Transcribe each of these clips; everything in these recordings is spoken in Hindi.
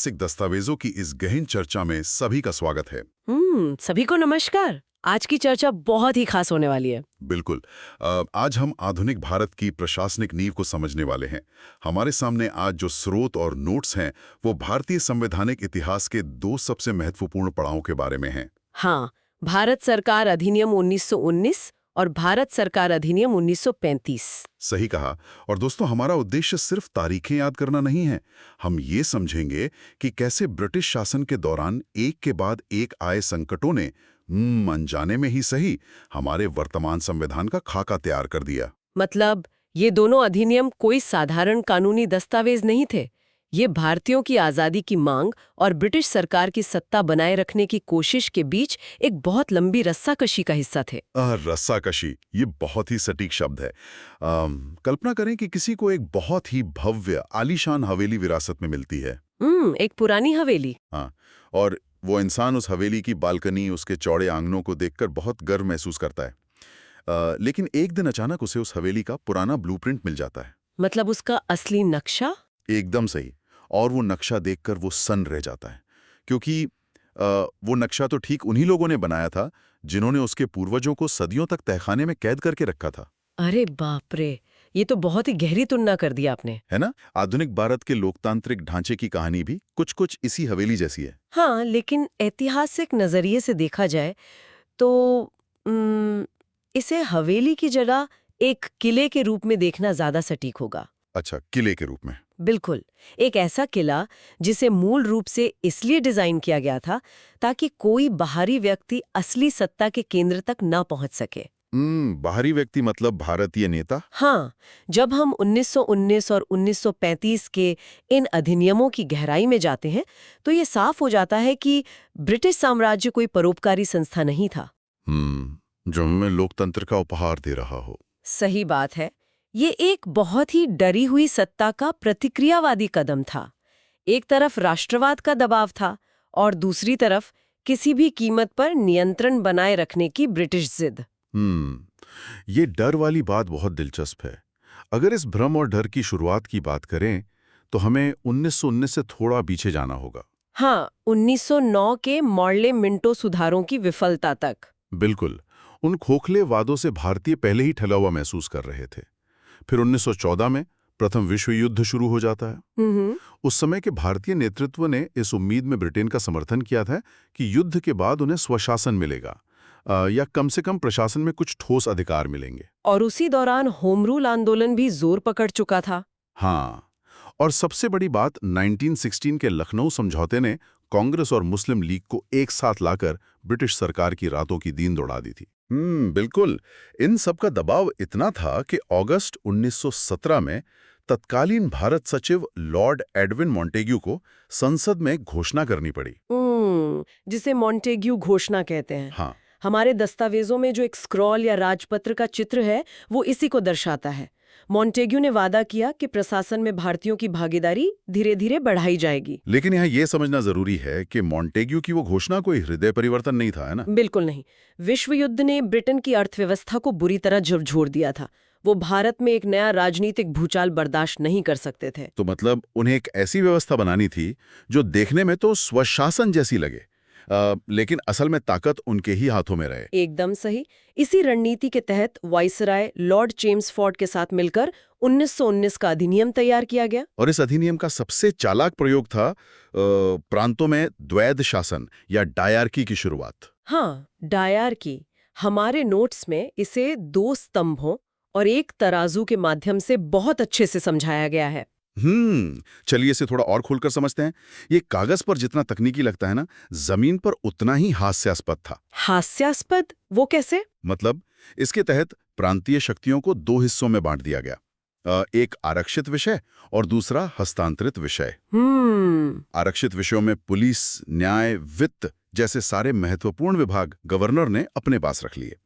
ऐतिहासिक दस्तावेजों की इस गहन चर्चा में सभी का स्वागत है। सभी को नमस्कार। आज की चर्चा बहुत ही खास होने वाली है। बिल्कुल। आज हम आधुनिक भारत की प्रशासनिक नींव को समझने वाले हैं। हमारे सामने आज जो स्रोत और नोट्स हैं वो भारतीय संवैधानिक इतिहास के दो सबसे महत्वपूर्ण पड़ावों के बारे में हैं। हाँ, भारत सरकार अधिनियम 1919 और भारत सरकार अधिनियम 1935। सही कहा। और दोस्तों, हमारा उद्देश्य सिर्फ तारीखें याद करना नहीं है। हम ये समझेंगे कि कैसे ब्रिटिश शासन के दौरान एक के बाद एक आए संकटों ने अनजाने में ही सही हमारे वर्तमान संविधान का खाका तैयार कर दिया। मतलब ये दोनों अधिनियम कोई साधारण कानूनी दस्तावेज नहीं थे। ये भारतीयों की आज़ादी की मांग और ब्रिटिश सरकार की सत्ता बनाए रखने की कोशिश के बीच एक बहुत लंबी रस्साकशी का हिस्सा थे। रस्साकशी, ये बहुत ही सटीक शब्द है। कल्पना करें कि किसी को एक बहुत ही भव्य आलीशान हवेली विरासत में मिलती है। एक पुरानी हवेली। हाँ, और वो इंसान उस हवेली की बालकनी, उसके चौड़े आंगनों को देखकर बहुत गर्व महसूस करता है। लेकिन एक दिन अचानक उसे उस हवेली का पुराना ब्लूप्रिंट मिल जाता है। मतलब उसका असली नक्शा? एकदम सही। और वो नक्शा देखकर वो सन्न रह जाता है, क्योंकि वो नक्शा तो ठीक उन्हीं लोगों ने बनाया था जिन्होंने उसके पूर्वजों को सदियों तक तहखाने में कैद करके रखा था। अरे बाप रे, ये तो बहुत ही गहरी तुलना कर दी आपने। है ना? आधुनिक भारत के लोकतांत्रिक ढांचे की कहानी भी कुछ कुछ इसी हवेली जैसी है। हाँ, लेकिन ऐतिहासिक नजरिए से देखा जाए तो इसे हवेली की जगह एक किले के रूप में देखना ज्यादा सटीक होगा। अच्छा, किले के रूप में। बिल्कुल, एक ऐसा किला जिसे मूल रूप से इसलिए डिजाइन किया गया था ताकि कोई बाहरी व्यक्ति असली सत्ता के केंद्र तक ना पहुंच सके। बाहरी व्यक्ति मतलब भारतीय नेता? हाँ, जब हम 1919 और 1935 के इन अधिनियमों की गहराई में जाते हैं तो ये साफ हो जाता है कि ब्रिटिश साम्राज्य कोई परोपकारी संस्था नहीं था। जो हमें लोकतंत्र का उपहार दे रहा हो। सही बात है। ये एक बहुत ही डरी हुई सत्ता का प्रतिक्रियावादी कदम था। एक तरफ राष्ट्रवाद का दबाव था और दूसरी तरफ किसी भी कीमत पर नियंत्रण बनाए रखने की ब्रिटिश जिद। ये डर वाली बात बहुत दिलचस्प है। अगर इस भ्रम और डर की शुरुआत की बात करें तो हमें 1919 से थोड़ा पीछे जाना होगा। हाँ, 1909 के मॉर्ले मिंटो सुधारों की विफलता तक। बिल्कुल। उन खोखले वादों से भारतीय पहले ही ठला हुआ महसूस कर रहे थे। फिर 1914 में प्रथम विश्व युद्ध शुरू हो जाता है। उस समय के भारतीय नेतृत्व ने इस उम्मीद में ब्रिटेन का समर्थन किया था कि युद्ध के बाद उन्हें स्वशासन मिलेगा, या कम से कम प्रशासन में कुछ ठोस अधिकार मिलेंगे। और उसी दौरान होम रूल आंदोलन भी जोर पकड़ चुका था। हाँ, और सबसे बड़ी बात 1916 के लखनऊ समझौते ने कांग्रेस और मुस्लिम लीग को एक साथ लाकर ब्रिटिश सरकार की रातों की नींद उड़ा दी थी। बिल्कुल। इन सब का दबाव इतना था कि अगस्त 1917 में तत्कालीन भारत सचिव लॉर्ड एडविन मॉन्टेग्यू को संसद में घोषणा करनी पड़ी। जिसे मॉन्टेग्यू घोषणा कहते हैं। हाँ, हमारे दस्तावेजों में जो एक स्क्रॉल या राजपत्र का चित्र है वो इसी को दर्शाता है। मॉन्टेग्यू ने वादा किया कि प्रशासन में भारतीयों की भागीदारी धीरे धीरे बढ़ाई जाएगी। लेकिन यहाँ ये समझना जरूरी है कि मॉन्टेग्यू की वो घोषणा कोई हृदय परिवर्तन नहीं था, है ना? बिल्कुल नहीं। विश्व युद्ध ने ब्रिटेन की अर्थव्यवस्था को बुरी तरह झकझोर दिया था। वो भारत में एक नया राजनीतिक भूचाल बर्दाश्त नहीं कर सकते थे। तो मतलब उन्हें एक ऐसी व्यवस्था बनानी थी जो देखने में तो स्वशासन जैसी लगे, लेकिन असल में ताकत उनके ही हाथों में रहे। एकदम सही। इसी रणनीति के तहत वाइसराय लॉर्ड चेम्सफोर्ड के साथ मिलकर 1919 का अधिनियम तैयार किया गया। और इस अधिनियम का सबसे चालाक प्रयोग था प्रांतों में द्वैध शासन या डायरकी की शुरुआत। हाँ, डायरकी। हमारे नोट्स में इसे 2 स्तंभों और एक तराजू के माध्यम से बहुत अच्छे से समझाया गया है। चलिए इसे थोड़ा और खोलकर समझते हैं। ये कागज पर जितना तकनीकी लगता है ना, जमीन पर उतना ही हास्यास्पद था। हास्यास्पद? वो कैसे? मतलब इसके तहत प्रांतीय शक्तियों को 2 हिस्सों में बांट दिया गया। एक आरक्षित विषय और दूसरा हस्तांतरित विषय। आरक्षित विषयों में पुलिस, न्याय, वित्त जैसे सारे महत्वपूर्ण विभाग गवर्नर ने अपने पास रख लिए।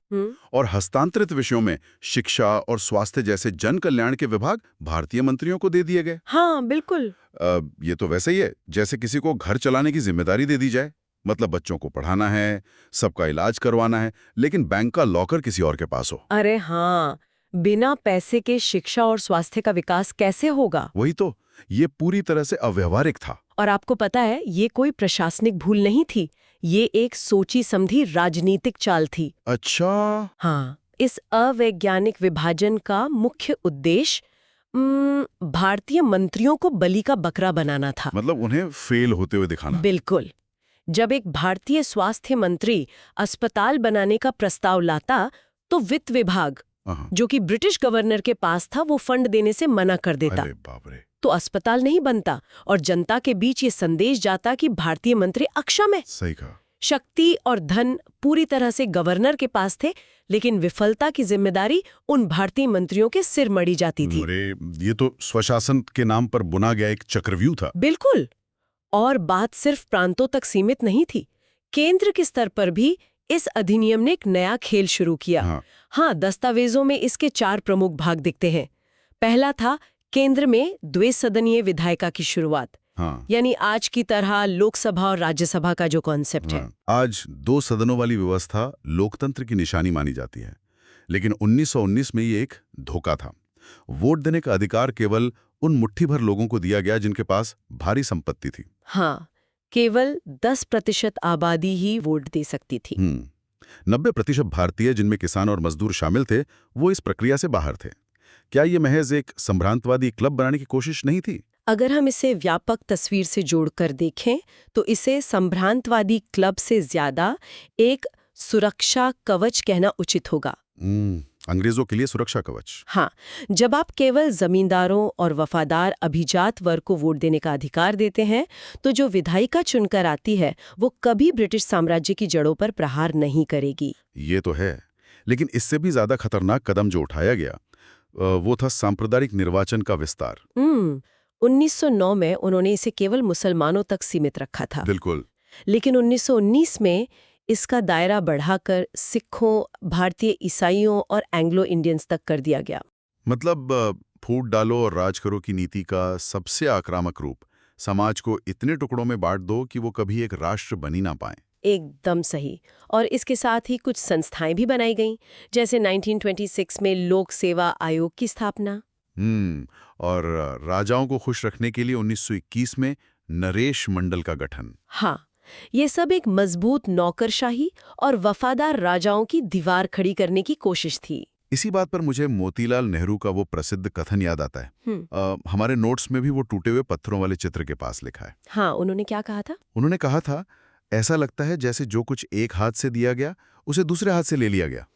और हस्तांतरित विषयों में शिक्षा और स्वास्थ्य जैसे जन कल्याण के विभाग भारतीय मंत्रियों को दे दिए गए। हाँ, बिल्कुल। ये तो वैसे ही है जैसे किसी को घर चलाने की जिम्मेदारी दे दी जाए। मतलब बच्चों को पढ़ाना है, सबका इलाज करवाना है, लेकिन बैंक का लॉकर किसी और के पास हो। अरे हाँ, बिना पैसे के शिक्षा और स्वास्थ्य का विकास कैसे होगा? वही तो, ये पूरी तरह से अव्यावहारिक था। और आपको पता है, ये कोई प्रशासनिक भूल नहीं थी, ये एक सोची समझी राजनीतिक चाल थी। अच्छा। हाँ, इस अवैज्ञानिक विभाजन का मुख्य उद्देश्य भारतीय मंत्रियों को बलि का बकरा बनाना था। मतलब उन्हें फेल होते हुए दिखाना। बिल्कुल। जब एक भारतीय स्वास्थ्य मंत्री अस्पताल बनाने का प्रस्ताव लाता, तो वित्त विभाग, जो कि ब्रिटिश गवर्नर के पास था, वो फंड देने से मना कर देता। अरे बाप रे। तो अस्पताल नहीं बनता और जनता के बीच ये संदेश जाता कि भारतीय मंत्री अक्षम है। सही कहा। शक्ति और धन पूरी तरह से गवर्नर के पास थे, लेकिन विफलता की जिम्मेदारी उन भारतीय मंत्रियों के सिर मढ़ी जाती थी। अरे, ये तो स्वशासन के नाम पर बुना गया एक चक्रव्यूह था। बिल्कुल। और बात सिर्फ प्रांतों तक सीमित नहीं थी, केंद्र के स्तर पर भी इस अधिनियम ने एक नया खेल शुरू किया। हाँ, दस्तावेजों में इसके 4 प्रमुख भाग दिखते हैं। पहला था केंद्र में द्विसदनीय विधायिका की शुरुआत। यानी आज की तरह लोकसभा और राज्यसभा का जो कॉन्सेप्ट है। आज 2 सदनों वाली व्यवस्था लोकतंत्र की निशानी मानी जाती है, लेकिन 1919 में ये एक धोखा था। वोट देने का अधिकार केवल उन मुट्ठी भर लोगों को दिया गया जिनके पास भारी संपत्ति थी। हाँ, केवल 10% आबादी ही वोट दे सकती थी। 90% भारतीय, जिनमें किसान और मजदूर शामिल थे, वो इस प्रक्रिया से बाहर थे। क्या ये महज एक संभ्रांतवादी क्लब बनाने की कोशिश नहीं थी? अगर हम इसे व्यापक तस्वीर से जोड़कर देखें, तो इसे संभ्रांतवादी क्लब से ज्यादा एक सुरक्षा कवच कहना उचित होगा। अंग्रेजों के लिए सुरक्षा कवच। हाँ, जब आप केवल जमींदारों और वफादार अभिजात वर्ग को वोट देने का अधिकार देते हैं, तो जो विधायिका चुनकर आती है, वो कभी ब्रिटिश साम्राज्य की जड़ों पर प्रहार नहीं करेगी। ये तो है, लेकिन इससे भी ज्यादा खतरनाक कदम जो उठाया गया, वो था सांप्रदायिक निर्वाचन का विस्तार। 1909 में उन्होंने इसे केवल मुसलमानों तक सीमित रखा था। बिल्कुल। लेकिन 1919 में इसका दायरा बढ़ाकर सिखों, भारतीय ईसाइयों और एंग्लो इंडियंस तक कर दिया गया। मतलब फूट डालो और राज करो की नीति का सबसे आक्रामक रूप, समाज को इतने टुकड़ों में बांट दो कि वो कभी एक राष्ट्र बनी ना पाए। एकदम सही। और इसके साथ ही कुछ संस्थाएं भी बनाई गईं, जैसे 1926 में लोक सेवा आयोग की स्थापना। और राजाओं को खुश रखने के लिए 1921 में नरेश मंडल का गठन। हाँ, ये सब एक मजबूत नौकरशाही और वफादार राजाओं की दीवार खड़ी करने की कोशिश थी। इसी बात पर मुझे मोतीलाल नेहरू का वो प्रसिद्ध कथन याद आता है। हमारे नोट्स में भी वो टूटे हुए पत्थरों वाले चित्र के पास लिखा है। हाँ, उन्होंने क्या कहा था? उन्होंने कहा था, ऐसा लगता है जैसे जो कुछ एक हाथ से दिया गया, उसे दूसरे हाथ से ले लिया गया।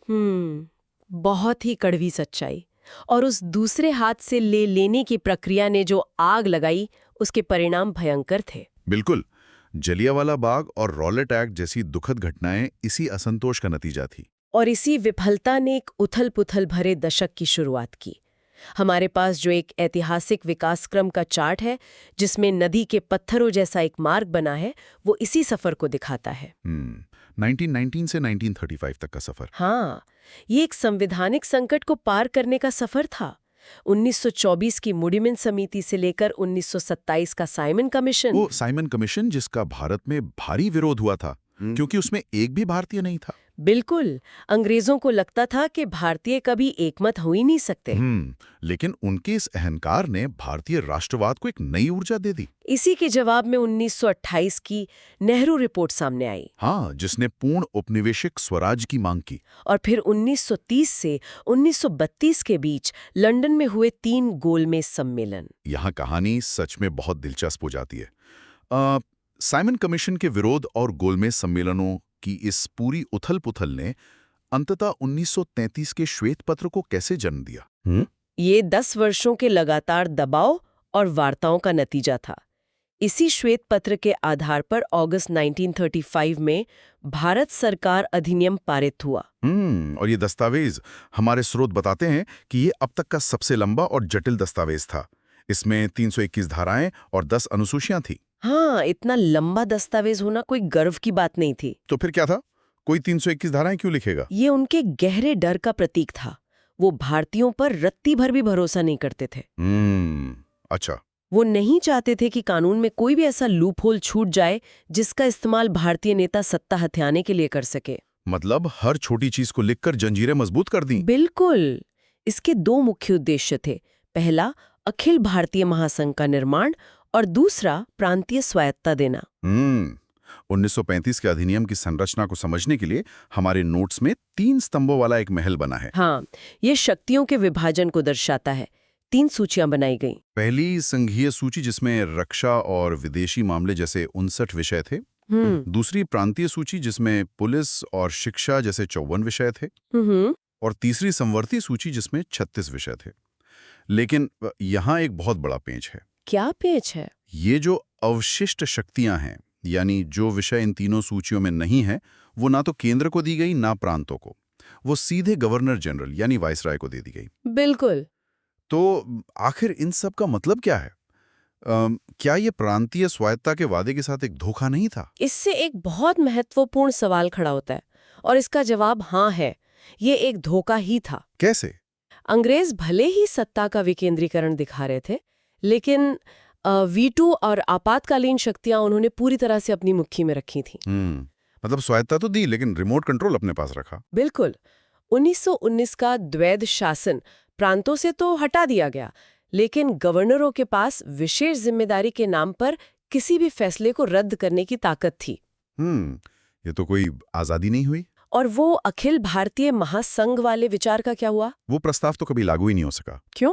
बहुत ही कड़वी सच्चाई। और उस दूसरे हाथ से ले लेने की प्रक्रिया ने जो आग लगाई, उसके परिणाम भयंकर थे। बिल्कुल। जलियांवाला बाग और रॉलेट एक्ट जैसी दुखद घटनाएं इसी असंतोष का नतीजा थी। और इसी विफलता ने एक उथल-पुथल भरे दशक की शुरुआत की। हमारे पास जो एक ऐतिहासिक विकास क्रम का चार्ट है, जिसमें नदी के पत्थरों जैसा एक मार्ग बना है, वो इसी सफर को दिखाता है। 1919 से 1935 तक का सफर। हाँ, ये एक संवैधानिक संकट को पार करने का सफर था। 1924 की मुडिमिन समिति से लेकर 1927 का साइमन कमीशन। वो साइमन कमीशन जिसका भारत में भारी विरोध हुआ था, क्योंकि उसमें एक भी भारतीय नहीं था। बिल्कुल। अंग्रेजों को लगता था कि भारतीय कभी एकमत हो ही नहीं सकते। लेकिन उनके इस अहंकार ने भारतीय राष्ट्रवाद को एक नई ऊर्जा दे दी। इसी के जवाब में 1928 की नेहरू रिपोर्ट सामने आई। हाँ, जिसने पूर्ण औपनिवेशिक स्वराज की मांग की। और फिर 1930 से 1932 के बीच लंदन में हुए 3 गोलमेज सम्मेलन। यहाँ कहानी सच में बहुत दिलचस्प हो जाती है। साइमन कमीशन के विरोध और गोलमेज सम्मेलनों की इस पूरी उथल-पुथल ने अंततः 1933 के श्वेत पत्र को कैसे जन्म दिया? ये 10 वर्षों के लगातार दबाव और वार्ताओं का नतीजा था। इसी श्वेत पत्र के आधार पर अगस्त 1935 में भारत सरकार अधिनियम पारित हुआ। और ये दस्तावेज, हमारे स्रोत बताते हैं कि ये अब तक का सबसे लंबा और जटिल दस्तावेज था। इसमें 321 धाराएं और 10 अनुसूचियां थी। हाँ, इतना लंबा दस्तावेज होना कोई गर्व की बात नहीं थी। तो फिर क्या था? कोई 321 धाराएं क्यों लिखेगा? ये उनके गहरे डर का प्रतीक था। वो भारतीयों पर रत्ती भर भी भरोसा नहीं करते थे। अच्छा। वो नहीं चाहते थे कि कानून में कोई भी ऐसा लूपहोल छूट जाए जिसका इस्तेमाल भारतीय नेता सत्ता हथियाने के लिए कर सके। मतलब हर छोटी चीज को लिखकर जंजीरें मजबूत कर दी। बिल्कुल। इसके 2 मुख्य उद्देश्य थे। पहला, अखिल भारतीय महासंघ का निर्माण, और दूसरा प्रांतीय स्वायत्ता देना। 1935 के अधिनियम की संरचना को समझने के लिए हमारे नोट्स में 3 स्तंभों वाला एक महल बना है। हाँ, ये शक्तियों के विभाजन को दर्शाता है। 3 सूचियां बनाई गई। पहली संघीय सूची जिसमें रक्षा और विदेशी मामले जैसे 59 विषय थे। दूसरी प्रांतीय सूची जिसमें पुलिस और शिक्षा जैसे 54 विषय थे। और तीसरी संवर्ती सूची जिसमें 36 विषय थे। लेकिन यहाँ एक बहुत बड़ा पेच है। क्या पेच है? ये जो अवशिष्ट शक्तियां हैं, यानी जो विषय इन तीनों सूचियों में नहीं है, वो ना तो केंद्र को दी गई ना प्रांतों को, वो सीधे गवर्नर जनरल यानी वाइसराय को दे दी गई। बिल्कुल। तो आखिर इन सब का मतलब क्या है? क्या ये प्रांतीय स्वायत्ता के वादे के साथ एक धोखा नहीं था? इससे एक बहुत महत्वपूर्ण सवाल खड़ा होता है और इसका जवाब हाँ है। ये एक धोखा ही था। कैसे? अंग्रेज भले ही सत्ता का विकेंद्रीकरण दिखा रहे थे, लेकिन वीटो और आपातकालीन शक्तियां उन्होंने पूरी तरह से अपनी मुट्ठी में रखी थी। मतलब स्वायत्ता तो दी, लेकिन रिमोट कंट्रोल अपने पास रखा। बिल्कुल। 1919 का द्वैध शासन प्रांतों से तो हटा दिया गया, लेकिन गवर्नरों के पास विशेष जिम्मेदारी के नाम पर किसी भी फैसले को रद्द करने की ताकत थी। ये तो कोई आजादी नहीं हुई। और वो अखिल भारतीय महासंघ वाले विचार का क्या हुआ? वो प्रस्ताव तो कभी लागू ही नहीं हो सका। क्यों?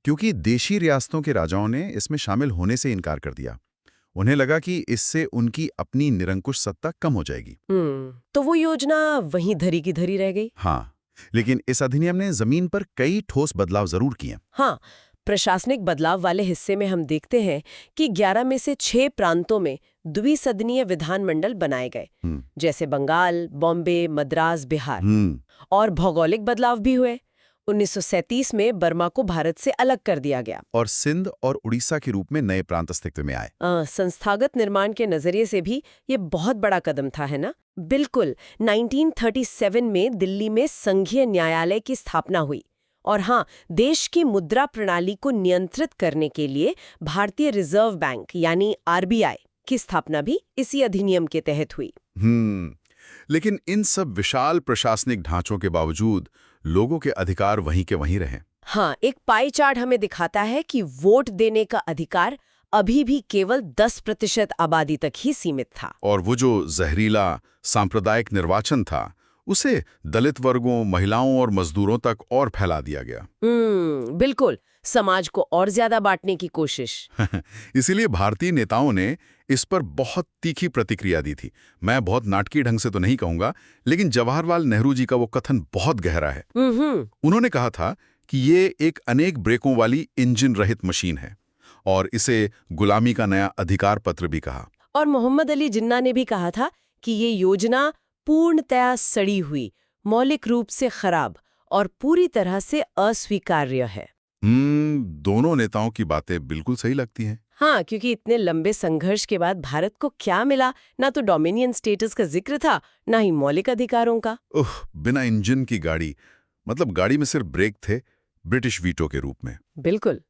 क्योंकि देशी रियासतों के राजाओं ने इसमें शामिल होने से इनकार कर दिया। उन्हें लगा कि इससे उनकी अपनी निरंकुश सत्ता कम हो जाएगी। तो वो योजना वहीं धरी की धरी रह गई। हाँ, लेकिन इस अधिनियम ने जमीन पर कई ठोस बदलाव जरूर किए। हाँ, प्रशासनिक बदलाव वाले हिस्से में हम देखते हैं कि 11 में से 6 प्रांतों में द्विसदनीय विधानमंडल बनाए गए, जैसे बंगाल, बॉम्बे, मद्रास, बिहार। और भौगोलिक बदलाव भी हुए। 1937 में बर्मा को भारत से अलग कर दिया गया और सिंध और उड़ीसा के रूप में नए प्रांत अस्तित्व में आए। संस्थागत निर्माण के नजरिए से भी ये बहुत बड़ा कदम था, है ना? बिल्कुल। 1937 में दिल्ली में संघीय न्यायालय की स्थापना हुई और हाँ, देश की मुद्रा प्रणाली को नियंत्रित करने के लिए भारतीय रिजर्व बैंक यानी आरबीआई की स्थापना भी इसी अधिनियम के तहत हुई। लेकिन इन सब विशाल प्रशासनिक ढांचों के बावजूद लोगों के अधिकार वहीं के वहीं रहे। हाँ, एक पाई चार्ट हमें दिखाता है कि वोट देने का अधिकार अभी भी केवल 10% आबादी तक ही सीमित था। और वो जो जहरीला सांप्रदायिक निर्वाचन था, उसे दलित वर्गों, महिलाओं और मजदूरों तक और फैला दिया गया। बिल्कुल, समाज को और ज्यादा बांटने की कोशिश। इसीलिए भारतीय नेताओं ने इस पर बहुत तीखी प्रतिक्रिया दी थी। मैं बहुत नाटकीय ढंग से तो नहीं कहूंगा, लेकिन जवाहरलाल नेहरू जी का वो कथन बहुत गहरा है। उन्होंने कहा था कि ये एक अनेक ब्रेकों वाली इंजन रहित मशीन है और इसे गुलामी का नया अधिकार पत्र भी कहा। और मोहम्मद अली जिन्ना ने भी कहा था कि ये योजना पूर्णतया सड़ी हुई, मौलिक रूप से खराब और पूरी तरह से अस्वीकार्य है। दोनों नेताओं की बातें बिल्कुल सही लगती हैं। हाँ, क्योंकि इतने लंबे संघर्ष के बाद भारत को क्या मिला? ना तो डोमिनियन स्टेटस का जिक्र था, ना ही मौलिक अधिकारों का। बिना इंजन की गाड़ी, मतलब गाड़ी में सिर्फ ब्रेक थे, ब्रिटिश वीटो के रूप में। बिल्कुल।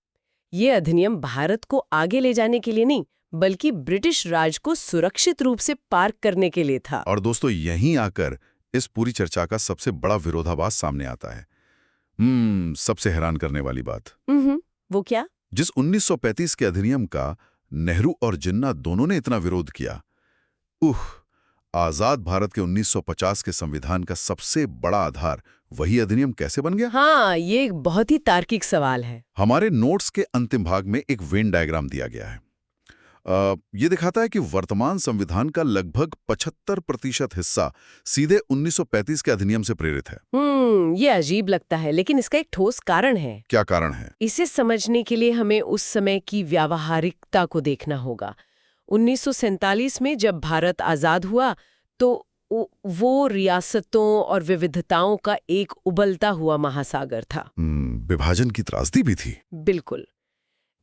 ये अधिनियम भारत को आगे ले जाने के लिए नहीं, बल्कि ब्रिटिश राज को सुरक्षित रूप से पार्क करने के लिए था। और दोस्तों, यहीं आकर इस पूरी चर्चा का सबसे बड़ा विरोधाभास सामने आता है। सबसे हैरान करने वाली बात। वो क्या? जिस 1935 के अधिनियम का नेहरू और जिन्ना दोनों ने इतना विरोध किया, आजाद भारत के 1950 के संविधान का सबसे बड़ा आधार वही अधिनियम कैसे बन गया? हाँ, ये एक बहुत ही तार्किक सवाल है। हमारे नोट्स के अंतिम भाग में एक वेन डायग्राम दिया गया है। ये दिखाता है कि वर्तमान संविधान का लगभग 75% हिस्सा सीधे 1935 के अधिनियम से प्रेरित है। ये अजीब लगता है, लेकिन इसका एक ठोस कारण है। क्या कारण है? इसे समझने के लिए हमें उस समय की व्यावहारिकता को देखना होगा। 1947 में जब भारत आजाद हुआ तो वो रियासतों और विविधताओं का एक उबलता हुआ महासागर था। विभाजन की त्रासदी भी थी। बिल्कुल।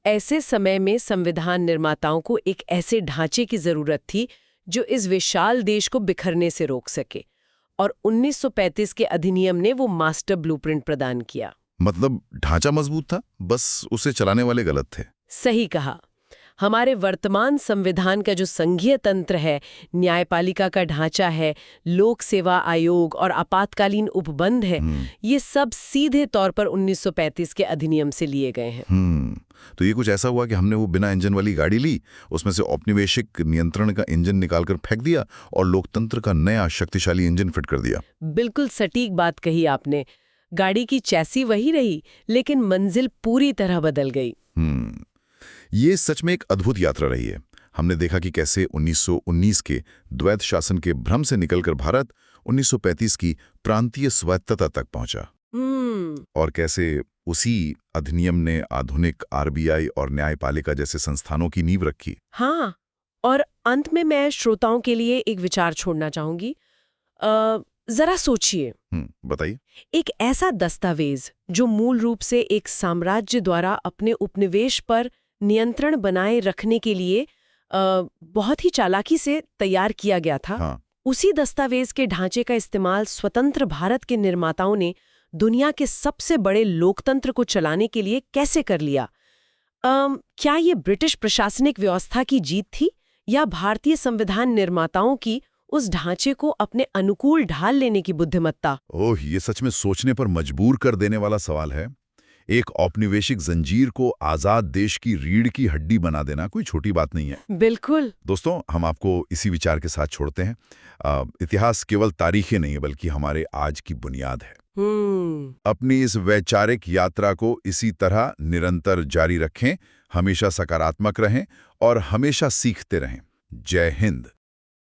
ऐसे समय में संविधान निर्माताओं को एक ऐसे ढांचे की जरूरत थी जो इस विशाल देश को बिखरने से रोक सके, और 1935 के अधिनियम ने वो मास्टर ब्लूप्रिंट प्रदान किया। मतलब ढांचा मजबूत था, बस उसे चलाने वाले गलत थे। सही कहा। हमारे वर्तमान संविधान का जो संघीय तंत्र है, न्यायपालिका का ढांचा है, लोक सेवा आयोग और आपातकालीन उपबंध है, ये सब सीधे तौर पर 1935 के अधिनियम से लिए गए हैं। तो ये कुछ ऐसा हुआ कि हमने वो बिना इंजन वाली गाड़ी ली, उसमें से औपनिवेशिक नियंत्रण का इंजन निकालकर फेंक दिया और लोकतंत्र का नया शक्तिशाली इंजन फिट कर दिया। बिल्कुल सटीक बात कही आपने। गाड़ी की चैसी वही रही, लेकिन मंजिल पूरी तरह बदल गई। ये सच में एक अद्भुत यात्रा रही है। हमने देखा कि कैसे 1919 के द्वैत शासन के भ्रम से निकलकर भारत 1935 की प्रांतीय स्वायत्तता तक पहुंचा, और कैसे उसी अधिनियम ने आधुनिक आरबीआई और न्यायपालिका जैसे संस्थानों की नींव रखी। हाँ, और अंत में मैं श्रोताओं के लिए एक विचार छोड़ना चाहूंगी। जरा सोचिए, बताइए। एक ऐसा दस्तावेज जो मूल रूप से एक साम्राज्य द्वारा अपने उपनिवेश पर नियंत्रण बनाए रखने के लिए बहुत ही चालाकी से तैयार किया गया था। हाँ। उसी दस्तावेज के ढांचे का इस्तेमाल स्वतंत्र भारत के निर्माताओं ने दुनिया के सबसे बड़े लोकतंत्र को चलाने के लिए कैसे कर लिया? क्या ये ब्रिटिश प्रशासनिक व्यवस्था की जीत थी, या भारतीय संविधान निर्माताओं की उस ढांचे को अपने अनुकूल ढाल लेने की बुद्धिमत्ता? ओह, ये सच में सोचने पर मजबूर कर देने वाला सवाल है। एक औपनिवेशिक जंजीर को आजाद देश की रीढ़ की हड्डी बना देना कोई छोटी बात नहीं है। बिल्कुल। दोस्तों, हम आपको इसी विचार के साथ छोड़ते हैं। इतिहास केवल तारीखें नहीं है, बल्कि हमारे आज की बुनियाद है। अपनी इस वैचारिक यात्रा को इसी तरह निरंतर जारी रखें, हमेशा सकारात्मक रहें और हमेशा सीखते रहें। जय हिंद।